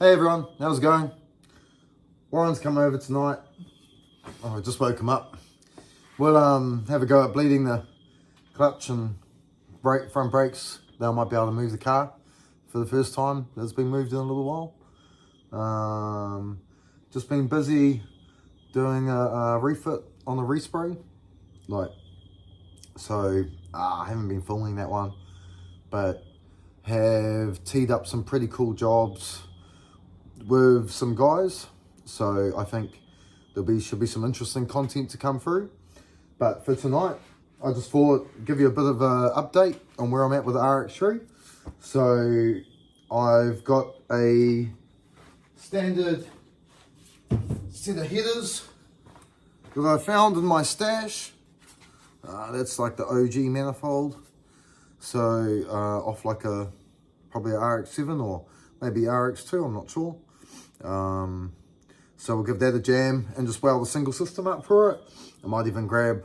Hey everyone, how's it going? Warren's come over tonight. Oh, I just woke him up. We'll have a go at bleeding the clutch and front brakes. They might be able to move the car for the first time that's been moved in a little while. Just been busy doing a refit on the respray. I haven't been filming that one, but have teed up some pretty cool jobs with some guys, so I think should be some interesting content to come through. But for tonight, I just thought give you a bit of an update on where I'm at with the RX3. So I've got a standard set of headers that I found in my stash. That's like the OG manifold. So off like probably a RX7 or maybe RX2, I'm not sure. So we'll give that a jam and just weld the single system up for it. I might even grab,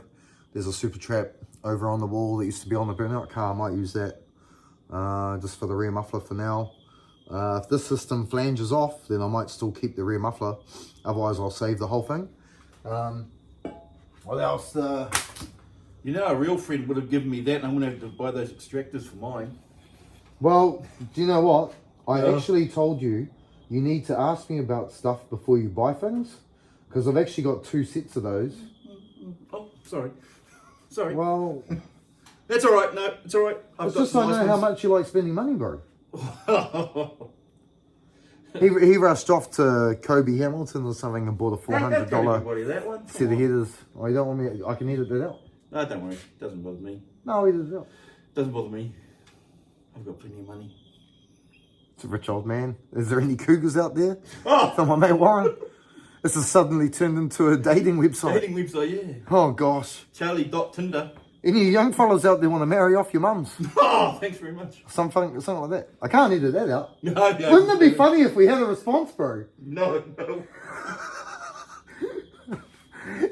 there's a super trap over on the wall that used to be on the burnout car. I might use that just for the rear muffler for now. If this system flanges off, then I might still keep the rear muffler. Otherwise I'll save the whole thing. What else? You know, a real friend would have given me that and I'm going to have to buy those extractors for mine. Well, do you know what? I actually told you need to ask me about stuff before you buy things, because I've actually got 2 sets of those. Oh, sorry. Sorry. Well, that's all right. No, it's all right. It's just I know how much you like spending money, bro. He rushed off to Kobe Hamilton or something and bought a $400 set of headers. Oh, you don't want me? I can edit that out. No, don't worry. It doesn't bother me. No, edit it out. Doesn't bother me. I've got plenty of money. It's a rich old man. Is there any cougars out there? Oh! From my mate Warren. This has suddenly turned into a dating website. Dating website, yeah. Oh, gosh. Charlie.Tinder. Any young fellas out there want to marry off your mums? Oh, thanks very much. Something like that. I can't edit that out. No. Wouldn't it be funny if we had a response, bro? No.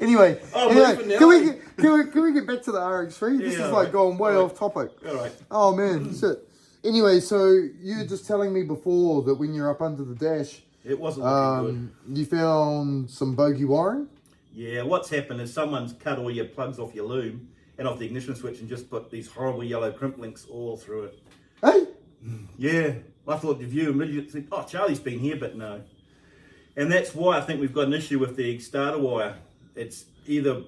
Anyway, can we get back to the RX3? This is like going way off topic. All right. Oh man, shit. Anyway, so you were just telling me before that when you're up under the dash, it wasn't looking good. You found some bogey wiring? Yeah, what's happened is someone's cut all your plugs off your loom and off the ignition switch and just put these horrible yellow crimp links all through it. Hey? Yeah, I thought the view immediately said, oh, Charlie's been here, but no. And that's why I think we've got an issue with the starter wire. It's either...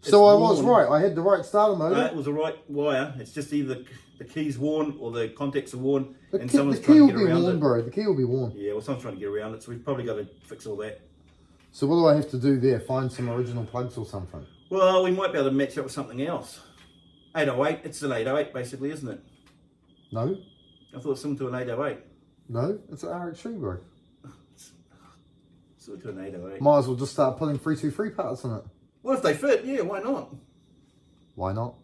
So I was right, I had the right starter motor. No, it was the right wire. It's just either the key's worn or the contacts are worn and the someone's key trying to will get be around worn, it. bro. The key will be worn. Yeah, well, someone's trying to get around it, so we've probably got to fix all that. So what do I have to do there? Find some original plugs or something? Well, we might be able to match up with something else. 808, it's an 808 basically, isn't it? No. I thought it was similar to an 808. No, it's an RX3, bro. Similar to an 808. Might as well just start putting 323 parts in it. Well, if they fit, yeah, why not? Why not?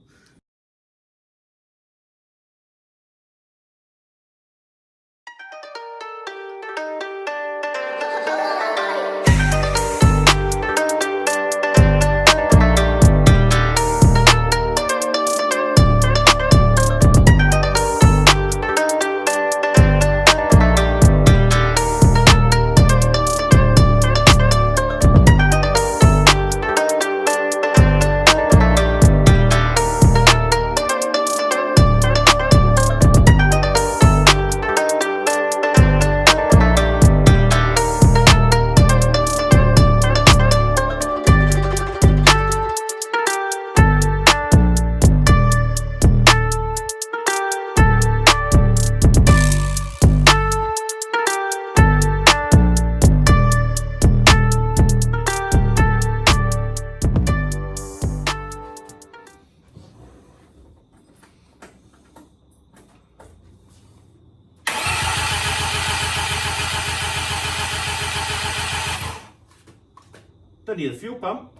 Don't need a fuel pump.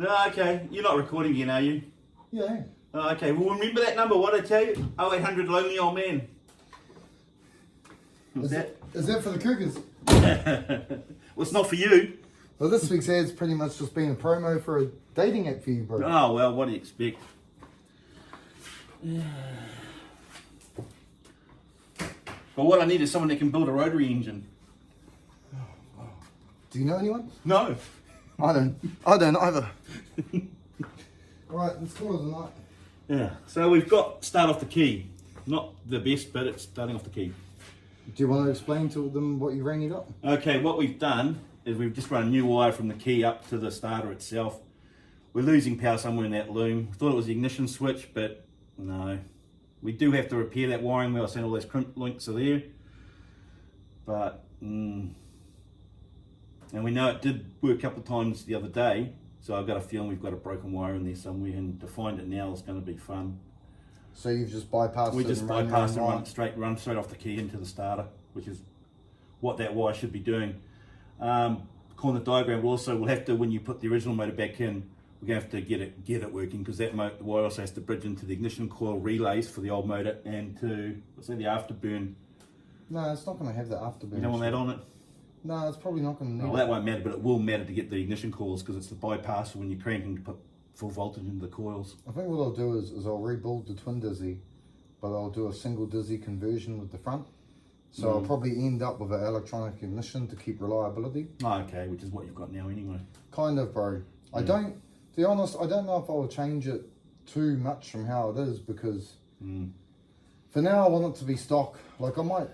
No, okay. You're not recording again, are you? Yeah. Oh, okay. Well, remember that number, what I tell you? 0800 Lonely Old Man. Is that for the Cougars? Well, it's not for you. Well, this week's ad's pretty much just been a promo for a dating app for you, bro. Oh, well, what do you expect? But what I need is someone that can build a rotary engine. Do you know anyone? No. I don't either. Alright, let's call it a night. Yeah. So we've got start off the key. Not the best, but it's starting off the key. Do you want to explain to them what you rang it up? Okay, what we've done is we've just run a new wire from the key up to the starter itself. We're losing power somewhere in that loom. Thought it was the ignition switch, but no. We do have to repair that wiring where I sent all those crimp links are there. But, and we know it did work a couple of times the other day, so I've got a feeling we've got a broken wire in there somewhere, and to find it now is going to be fun. So you've just bypassed it? We just bypassed it, run straight off the key into the starter, which is what that wire should be doing. According to the diagram, we'll have to, when you put the original motor back in, we're going to have to get it working, because that wire also has to bridge into the ignition coil relays for the old motor and to, let's say, the afterburn. No, it's not going to have the afterburn. You don't want that on it? No, it's probably not going to need Well, that won't matter, but it will matter to get the ignition coils, because it's the bypass when you're cranking to put full voltage into the coils. I think what I'll do is I'll rebuild the twin dizzy, but I'll do a single dizzy conversion with the front. So I'll probably end up with an electronic ignition to keep reliability. Oh, okay, which is what you've got now anyway. Kind of, bro. I don't, to be honest, I don't know if I'll change it too much from how it is, because for now I want it to be stock. Like I got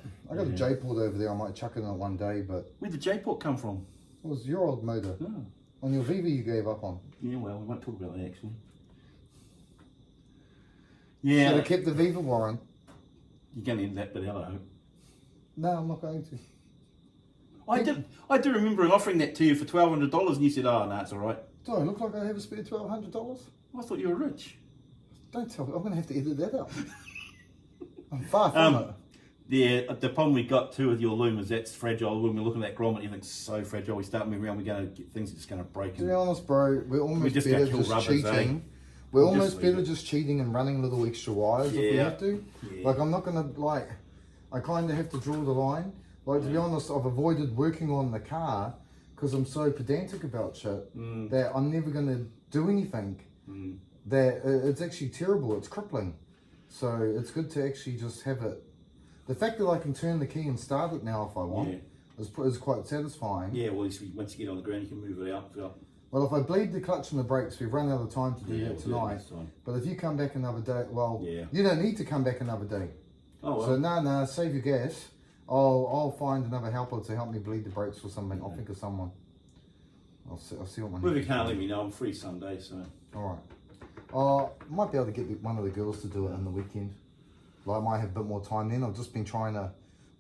a J-port over there, I might chuck it in it one day, but... Where'd the J-port come from? It was your old motor. Oh. On your Viva you gave up on. Yeah, well, we won't talk about that actually. Yeah. Should have kept the Viva Warren. You're going to end that bit out, I hope. No, I'm not going to. I do remember offering that to you for $1,200 and you said, oh, no, it's all right. Do I look like I have a spare $1,200? I thought you were rich. Don't tell me. I'm going to have to edit that out. I'm far from it. Yeah, the problem we got too with your loom is that's fragile. When we're looking at that grommet, everything's so fragile. We start moving around, we're going to get things are just going to break. To be honest, bro, we're almost just better gonna kill just rubbers, cheating. We're almost better just cheating and running little extra wires if we have to. Yeah. Like, I'm not going to, like, I kind of have to draw the line. Like, to be honest, I've avoided working on the car because I'm so pedantic about shit that I'm never going to do anything that it's actually terrible. It's crippling. So it's good to actually just have it. The fact that I can turn the key and start it now if I want is quite satisfying. Yeah, well, once you get on the ground, you can move it out. Well, if I bleed the clutch and the brakes, we've run out of time to do that tonight. But if you come back another day, well, you don't need to come back another day. Oh, well. So no, save your gas. I'll find another helper to help me bleed the brakes or something. I'll think of someone. I'll see what my. Well, if you can't let me know, I'm free Sunday, so. All right. Might be able to get one of the girls to do it on the weekend. Like, I might have a bit more time then. I've just been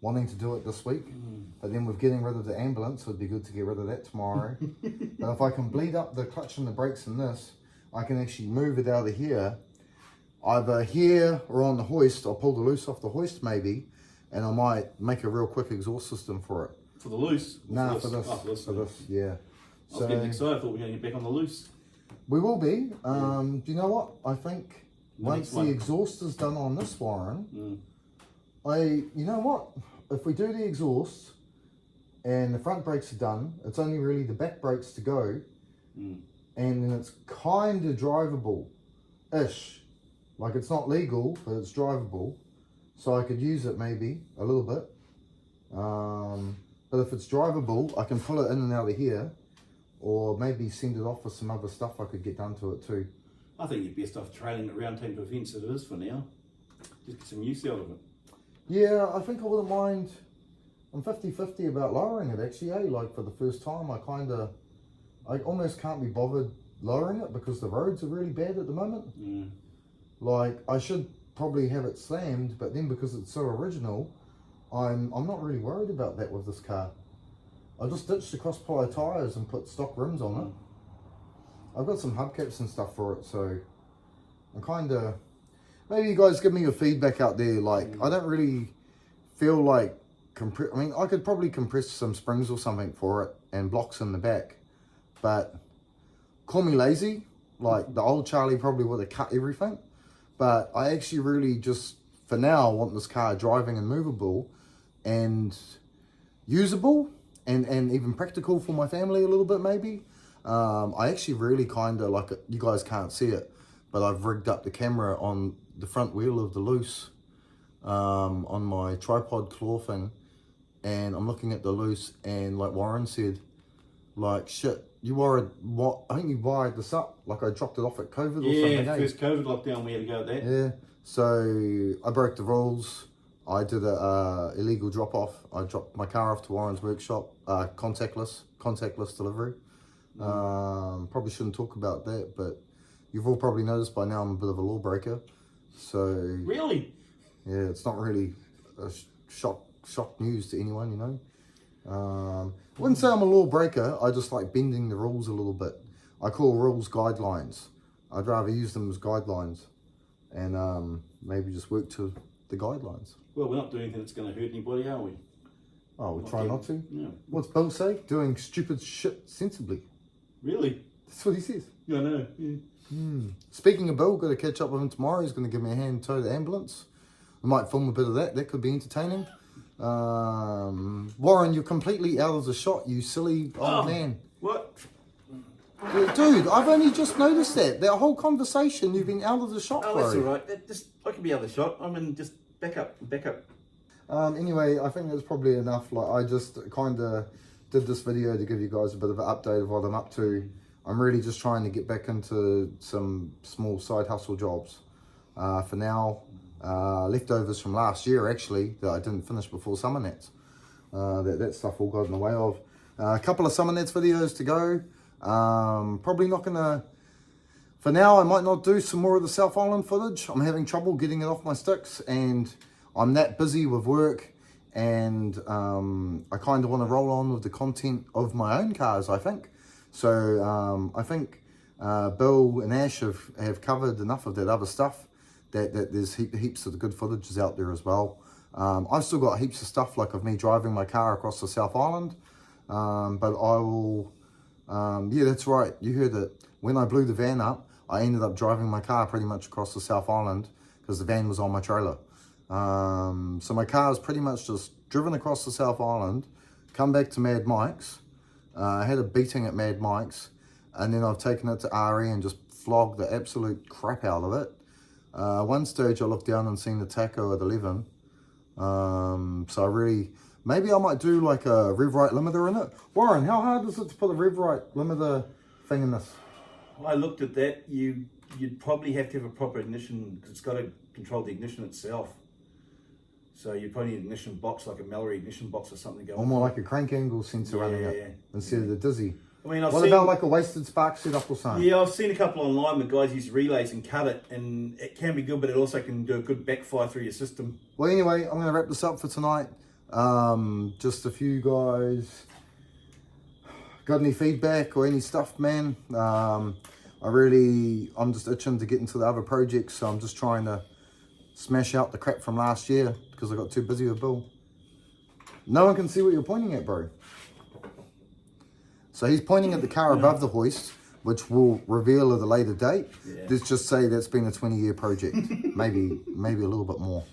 wanting to do it this week, but then with getting rid of the ambulance, it'd be good to get rid of that tomorrow. But if I can bleed up the clutch and the brakes in this, I can actually move it out of here, either here or on the hoist. I'll pull the loose off the hoist maybe, and I might make a real quick exhaust system for it. For the loose? Nah, for this, yeah. I was getting excited. I thought we were going to get back on the loose. We will be. Do you know what? I think once the exhaust is done on this wiring, you know what? If we do the exhaust and the front brakes are done, it's only really the back brakes to go, and then it's kind of drivable-ish. Like, it's not legal, but it's drivable. So I could use it maybe a little bit. But if it's drivable, I can pull it in and out of here, or maybe send it off for some other stuff I could get done to it too. I think you're best off trailing it around team to events as it is for now. Just get some use out of it. Yeah, I think I wouldn't mind. I'm 50-50 about lowering it actually, Like, for the first time, I almost can't be bothered lowering it because the roads are really bad at the moment. Like, I should probably have it slammed, but then because it's so original, I'm not really worried about that with this car. I just ditched the cross-ply tyres and put stock rims on it. I've got some hubcaps and stuff for it, so I'm kind of... Maybe you guys give me your feedback out there. Like, I don't really feel like... I mean, I could probably compress some springs or something for it and blocks in the back. But call me lazy. Like the old Charlie probably would have cut everything. But I actually really just, for now, want this car driving and movable and usable and even practical for my family a little bit maybe. I actually really kind of like it. You guys can't see it, but I've rigged up the camera on the front wheel of the loose on my tripod claw thing, and I'm looking at the loose, and like Warren said, like, shit, you wired what? I think you wired this up. Like I dropped it off at COVID or something. Yeah, first COVID lockdown we had to go at that. Yeah. So I broke the rules. I did a illegal drop off. I dropped my car off to Warren's workshop, contactless delivery. Probably shouldn't talk about that, but you've all probably noticed by now I'm a bit of a lawbreaker. So Really? yeah, it's not really a shock news to anyone, you know. I wouldn't say I'm a lawbreaker. I just like bending the rules a little bit. I call rules guidelines. I'd rather use them as guidelines, and maybe just work to the guidelines. Well, we're not doing anything that's going to hurt anybody, are we? Oh, we try not to. Yeah. What's Bill say? Doing stupid shit sensibly. Really? That's what he says. Yeah, I know. Yeah. Speaking of Bill, got to catch up with him tomorrow. He's going to give me a hand tow the ambulance. We might film a bit of that. That could be entertaining. Warren, you're completely out of the shot, you silly old man. What? Yeah, dude, I've only just noticed that. That whole conversation, you've been out of the shot, Oh, bro. that's all right. I can be out of the shot. I mean, just back up. Anyway, I think that's probably enough. Like, I just kind of did this video to give you guys a bit of an update of what I'm up to. I'm really just trying to get back into some small side hustle jobs. For now, leftovers from last year, actually, that I didn't finish before Summer Nats. That stuff all got in the way of. A couple of Summer Nats videos to go. Probably not gonna, for now, I might not do some more of the South Island footage. I'm having trouble getting it off my sticks, and I'm that busy with work, and I kind of want to roll on with the content of my own cars, I think. So I think Bill and Ash have covered enough of that other stuff that there's heaps of the good footages out there as well. I've still got heaps of stuff like of me driving my car across the South Island, but I will, yeah, that's right, you heard it. When I blew the van up, I ended up driving my car pretty much across the South Island because the van was on my trailer. So my car is pretty much just driven across the South Island, come back to Mad Mike's, I had a beating at Mad Mike's, and then I've taken it to RE and just flogged the absolute crap out of it. One stage I looked down and seen the tacho at 11. So I really, maybe I might do like a RevRight limiter in it. Warren, how hard is it to put a RevRight limiter thing in this? I looked at that. You'd probably have to have a proper ignition because it's got to control the ignition itself. So you probably need an ignition box, like a Mallory ignition box or something going. Or more like a crank angle sensor running it instead of the dizzy. I mean, what about like a wasted spark setup or something? Yeah, I've seen a couple online where guys use relays and cut it, and it can be good, but it also can do a good backfire through your system. Well, anyway, I'm going to wrap this up for tonight. Just a few guys got any feedback or any stuff, man. I'm just itching to get into the other projects, so I'm just trying to smash out the crap from last year because I got too busy with Bill. No one can see what you're pointing at, bro. So he's pointing at the car above the hoist, which will reveal at a later date. Yeah. Let's just say that's been a 20-year project, maybe a little bit more.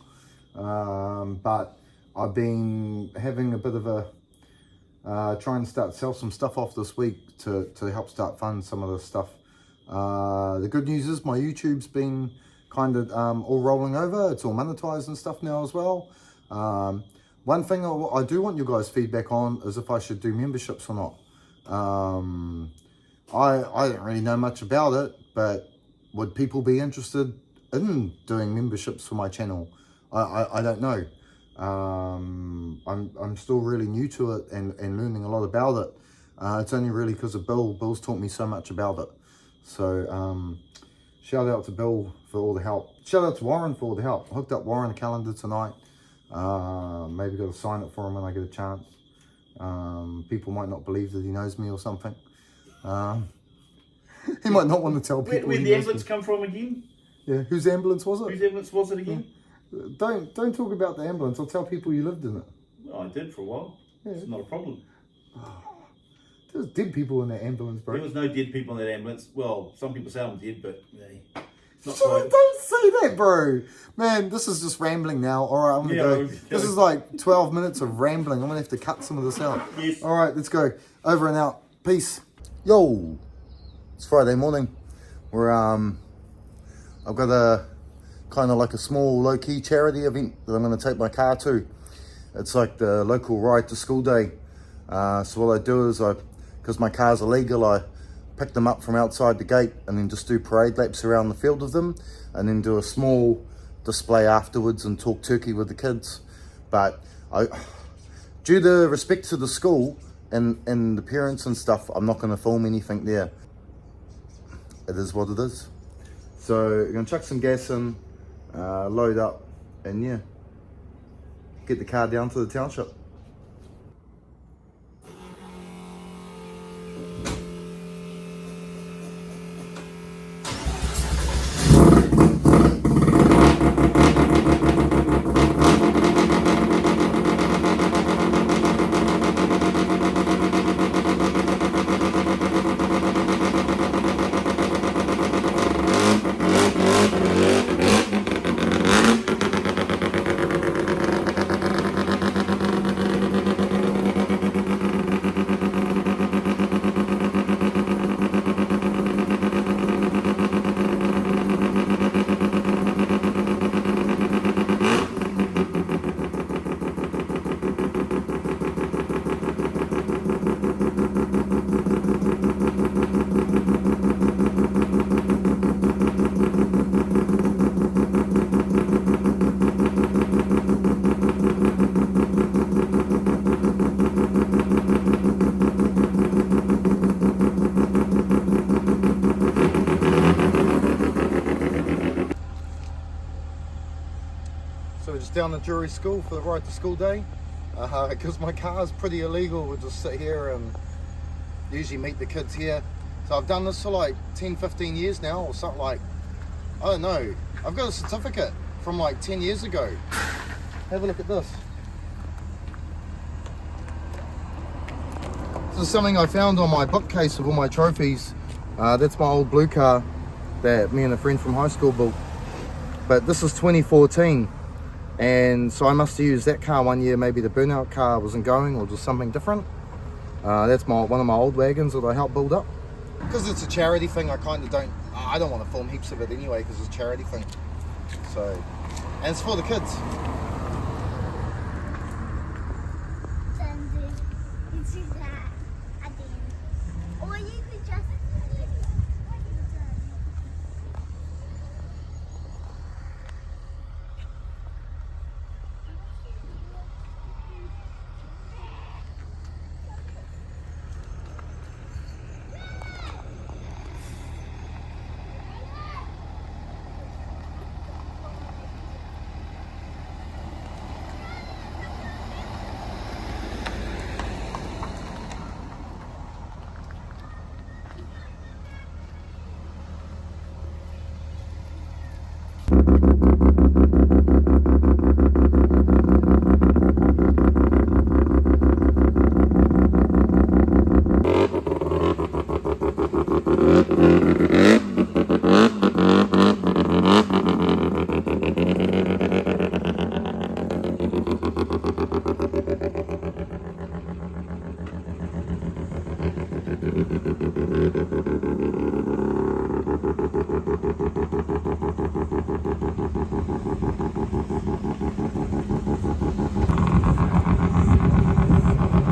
But I've been having a bit of a trying to sell some stuff off this week to help start fund some of the stuff. The good news is my YouTube's been kind of all rolling over. It's all monetized and stuff now as well. One thing I do want you guys' feedback on is if I should do memberships or not. I don't really know much about it, but would people be interested in doing memberships for my channel? I don't know. I'm still really new to it and learning a lot about it. It's only really because of Bill. Bill's taught me so much about it. So shout out to Bill for all the help. Shout out to Warren for all the help. I hooked up Warren a calendar tonight. Maybe got to sign it for him when I get a chance. People might not believe that he knows me or something. He might not want to tell people. Where'd the ambulance come from again? Yeah, whose ambulance was it? Whose ambulance was it again? Don't talk about the ambulance. I'll tell people you lived in it. Well, I did for a while. Yeah. It's not a problem. There's dead people in that ambulance, bro. There was no dead people in that ambulance. Well, some people say I'm dead, but not So quite. don't say that, bro. Man, this is just rambling now. All right, I'm gonna go. This is like 12 minutes of rambling. I'm gonna have to cut some of this out. Yes. All right, let's go. Over and out. Peace. Yo, it's Friday morning. I've got a kind of like a small low-key charity event that I'm gonna take my car to. It's like the local ride to school day. So what I do is because my car's illegal, I pick them up from outside the gate and then just do parade laps around the field with them, and then do a small display afterwards and talk turkey with the kids. But due to respect to the school and the parents and stuff, I'm not going to film anything there. It is what it is. So I'm going to chuck some gas in, load up, and yeah, get the car down to the township. So we're just down the jury school for the ride to school day. Because my car's pretty illegal, we'll just sit here and usually meet the kids here. So I've done this for like 10-15 years now, or something like, I don't know. I've got a certificate from like 10 years ago. Have a look at this. This is something I found on my bookcase of all my trophies. That's my old blue car that me and a friend from high school built. But this is 2014. And so I must have used that car one year. Maybe the burnout car wasn't going, or just something different. That's one of my old wagons that I helped build up. Because it's a charity thing, I kind of I don't want to film heaps of it anyway, because it's a charity thing. So, and it's for the kids. Or you could just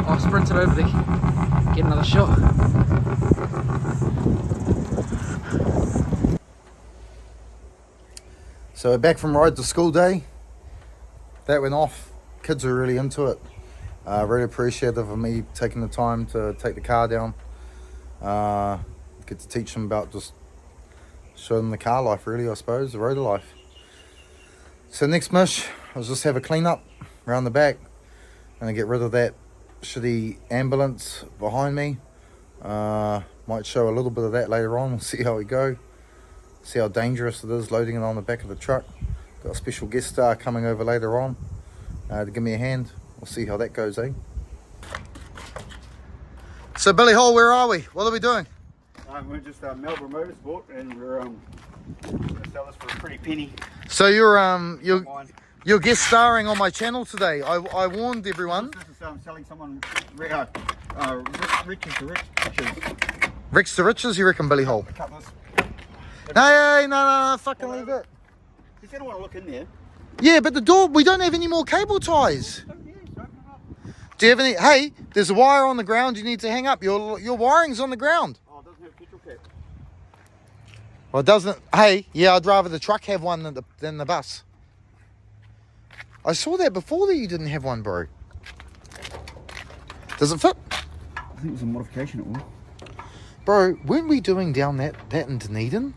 I'll sprint it over there, get another shot. So we're back from ride to school day. That went off. Kids are really into it. Really appreciative of me taking the time to take the car down. Get to teach them about just show them the car life, really, I suppose, the rotor life. So next mish, I'll just have a clean up around the back and I get rid of that shitty ambulance behind me. Might show a little bit of that later on. We'll see how we go. See how dangerous it is loading it on the back of the truck. Got a special guest star coming over later on to give me a hand. We'll see how that goes, eh? So Billy Hall, where are we? What are we doing? We're just Melbourne Motorsport, and we're going to sell this for a pretty penny. So you're guest starring on my channel today. I warned everyone. This is selling someone riches to riches. Rich to riches, you reckon, Billy Hall? Cut this. Hey, no, fucking leave it. He's going to want to look in there. Yeah, but the door, we don't have any more cable ties. Do you have any? Hey, there's a wire on the ground you need to hang up. Your wiring's on the ground. Oh, it doesn't have a petrol cap. Well, it doesn't. Hey, yeah, I'd rather the truck have one than the bus. I saw that before that you didn't have one, bro. Does it fit? I think it was a modification at all. Bro, weren't we doing down that in Dunedin?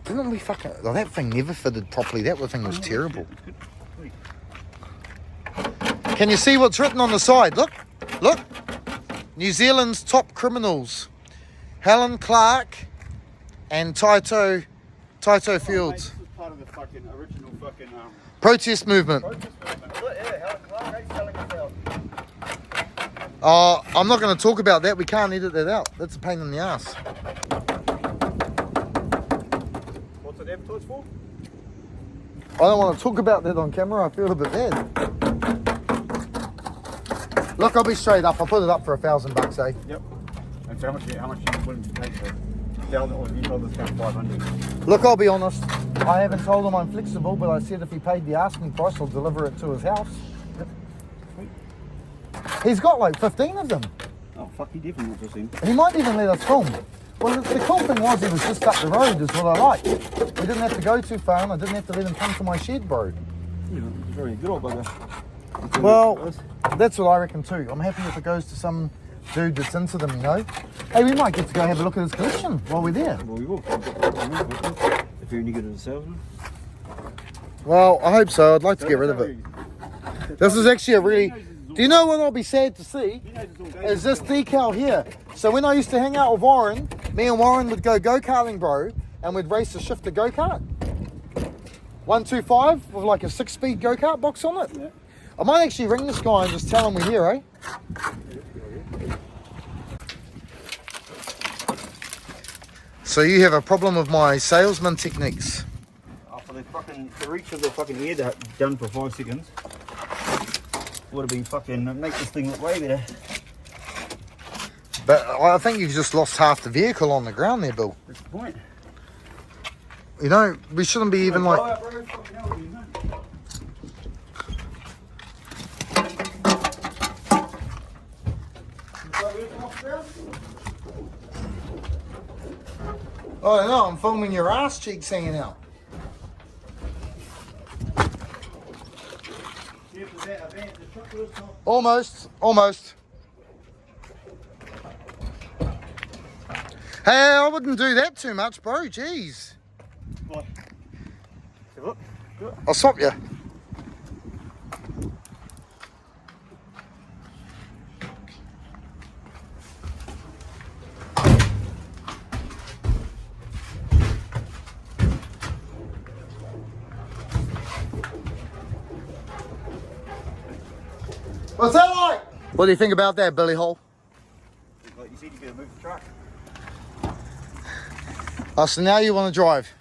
Didn't we fucking... Oh, that thing never fitted properly. That thing was terrible. Can you see what's written on the side? Look. New Zealand's top criminals. Helen Clark and Taito Fields. This is part of the fucking original fucking... Protest movement. Look, yeah, Helen Clark, he's selling himself. Oh, I'm not going to talk about that. We can't edit that out. That's a pain in the ass. What's it advertised for? I don't want to talk about that on camera. I feel a bit bad. Look, I'll be straight up. I'll put it up for $1,000, eh? Yep. And so how much are you willing to pay for it? 1,000, or you told this guy 500. Look, I'll be honest. I haven't told him I'm flexible, but I said if he paid the asking price, I'll deliver it to his house. Sweet. He's got like 15 of them. Oh, fuck, he definitely wants to see him. He might even let us film. Well, the cool thing was he was just up the road, is what I liked. We didn't have to go too far, and I didn't have to let him come to my shed, bro. Yeah, very good old bugger. Well, that's what I reckon too. I'm happy if it goes to some dude that's into them, you know. Hey, we might get to go have a look at his collection while we're there. Well, we will. If you're any good at a salesman. Well, I hope so. I'd like to get rid of it. This is actually a really... Do you know what I'll be sad to see? Is this decal here. So when I used to hang out with Warren, me and Warren would go go-karting, bro, and we'd race a shifter go-kart. 125 with like a 6-speed go-kart box on it. Yeah. I might actually ring this guy and just tell him we're here, eh? So you have a problem with my salesman techniques. Oh, for the reach of the fucking ear that done for 5 seconds would have been fucking make this thing look way better. But I think you've just lost half the vehicle on the ground there, Bill. That's the point. You know, we shouldn't be even like... Oh no, I'm filming your ass cheeks hanging out. Almost. Hey, I wouldn't do that too much, bro. Jeez. What? Look. I'll swap you. What's that like? What do you think about that, Billy Hall? Like you said, you're going to move the truck. Oh, so now you want to drive?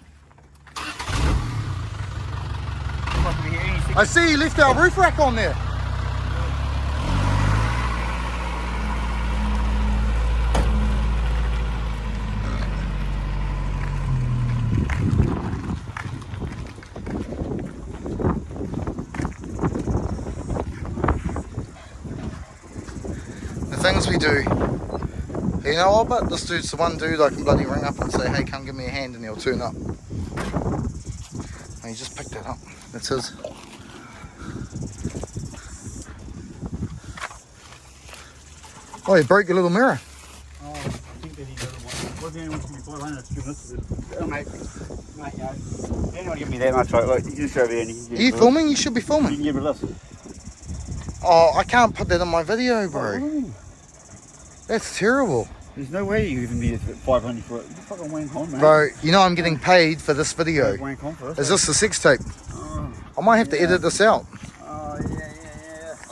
I see you left our roof rack on there. The things we do. You know what, but this dude's the one dude I can bloody ring up and say, hey, come give me a hand, and he'll turn up. And he just picked that up. That's his. Oh, he broke your little mirror. Oh, I think that he doesn't want to. Wants to be 500 to give this. Oh, mate, you don't want to give me that much, right? Look, you just go there and you can Are you filming? You should be You filming. can give me this. Oh, I can't put that in my video, bro. Oh, That's terrible. there's no way you even be 500 for it. You fucking wank on, mate. Bro, you know I'm getting paid for this video. Wank on for this. Is this the sex tape? Oh, I might have to edit this out. yeah.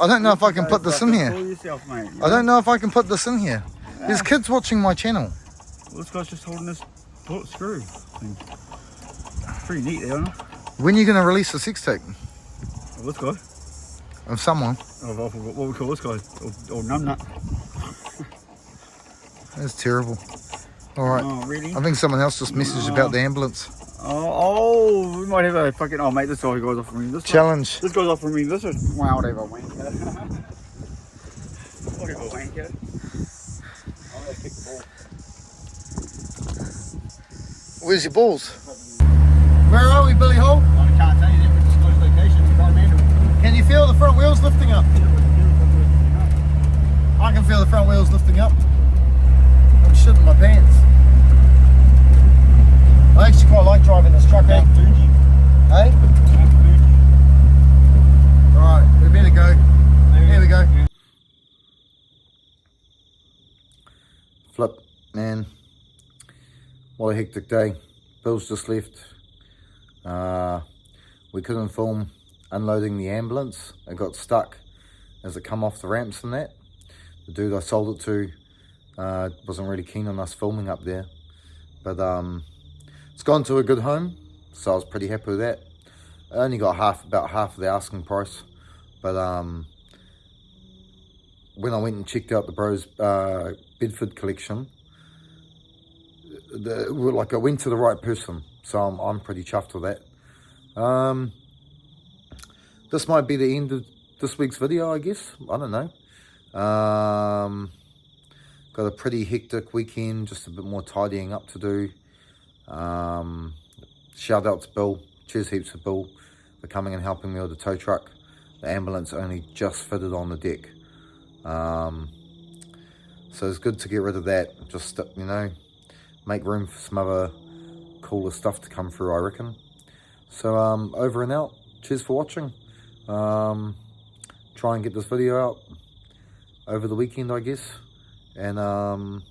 I don't know if I can put this in here. Call yourself, mate. I don't know if I can put this in here. There's kids watching my channel. Well, this guy's just holding this screw thing. Pretty neat there, isn't it? When are you going to release the sex tape? Well, this guy. Of someone? What we call this guy? Old numbnut. That's terrible. Alright. Oh, really? I think someone else just messaged about the ambulance. Oh, we might have a fucking... Oh, mate, this guy goes off for me. This Challenge. This goes off for me. This is... Wow, whatever, wanker. Whatever, wanker. I'm going to kick the ball. Where's your balls? Where are we, Billy Hole? I can't tell you that with disclosed location. You can't handle it. Can you feel the front wheels lifting up? I can feel the front wheels lifting up. I'm shitting my pants. I actually quite like driving this truck, eh? Hey? Alright, we better go. Here we go. Flip, man. What a hectic day. Bill's just left. We couldn't film unloading the ambulance. It got stuck as it come off the ramps and that. The dude I sold it to wasn't really keen on us filming up there. But it's gone to a good home, so I was pretty happy with that. I only got about half of the asking price. But when I went and checked out the bros Bedford collection, I went to the right person, so I'm pretty chuffed with that. This might be the end of this week's video, I guess. I don't know. Got a pretty hectic weekend, just a bit more tidying up to do. Shout out to Bill. Cheers heaps to Bill for coming and helping me with the tow truck. The ambulance only just fitted on the deck. So it's good to get rid of that. Just, you know, make room for some other cooler stuff to come through, I reckon. So over and out. Cheers for watching. Try and get this video out over the weekend, I guess. And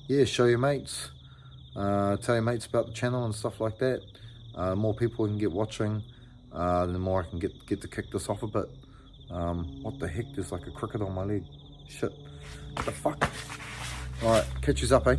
yeah, show your mates. Tell your mates about the channel and stuff like that. The more people we can get watching, the more I can get to kick this off a bit. What the heck? There's like a cricket on my leg. Shit. What the fuck? Alright, catch yous up, eh?